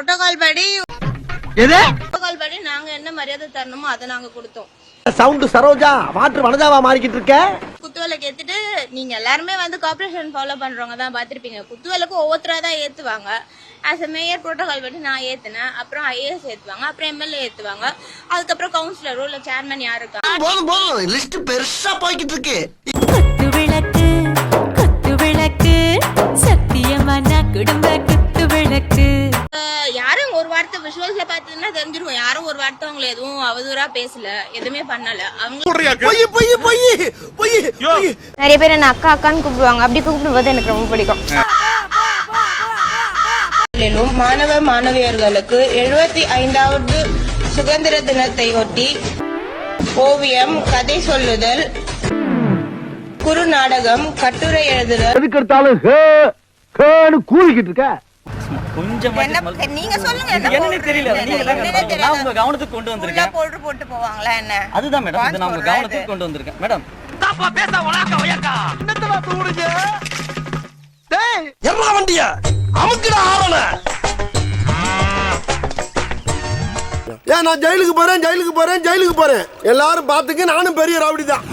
Protocol படி எது protocol படி நாங்க என்ன மரியாதை தரணுமோ அதை நாங்க கொடுத்தோம். சவுண்ட் சரோஜா மாற்று வனஜாவா மாறிக்கிட்டு இருக்க. குத்துவிளக்கு ஏத்துட்டு நீங்க எல்லாருமே வந்து கார்பரேஷன் ஃபாலோ பண்றவங்க தான் பாத்திருப்பீங்க. குத்துவிளக்கு ஒவ்வொருத்தரா தான் ஏத்துவாங்க. ஆஸ் அ மேயர் புரோட்டோகால் படி நான் ஏத்துனேன். அப்புறம் ஐஏஎஸ் ஏத்துவாங்க, அப்புறம் எம்எல்ஏ ஏத்துவாங்க, அதுக்கப்புறம் கவுன்சிலரோ இல்ல சேர்மன் யாரு இருக்கா. போதும் போதும் லிஸ்ட் பெருசா போய்கிட்டு இருக்கு. குத்து விளக்கு சத்தியமான குடும்ப குத்து விளக்கு. யாரும் ஒரு வார்த்தை விஷுவல்ஸ்ல பாத்தீங்கன்னா தெரிஞ்சிருக்கும். யாரும் ஒரு வார்த்தை அவங்களை எதுவும் அவதூறா பேசல, எதுவுமே பண்ணல. அவங்க நிறைய பேர் என்ன அக்கா அக்கான்னு கூப்பிடுவாங்க. அப்படி கூப்பிடும்போது எனக்கு ரொம்ப பிடிக்கும். மாணவ மாணவியர்களுக்கு 75வது சுதந்திர தினத்தை ஒட்டி ஓவியம், கதை சொல்லுதல், குறு நாடகம், கட்டுரை எழுதுதல். எதுக்கு எடுத்தாலும் கூறிக்கிட்டு இருக்க. நீங்க சொல்லுங்க. என்னன்னு தெரியல. நான் உங்க கவனத்துக்கு கொண்டு வந்திருக்கேன். போட்டு போவாங்களா என்ன? அதுதான் மேடம், இது நான் உங்க கவனத்துக்கு கொண்டு வந்திருக்கேன் மேடம். எல்லா வண்டியா அமுக்குடா ஆவன. ஏன் நான் ஜெயிலுக்கு போறேன் எல்லாரும் பாத்துக்க. நானும் பெரிய ராவடி தான்.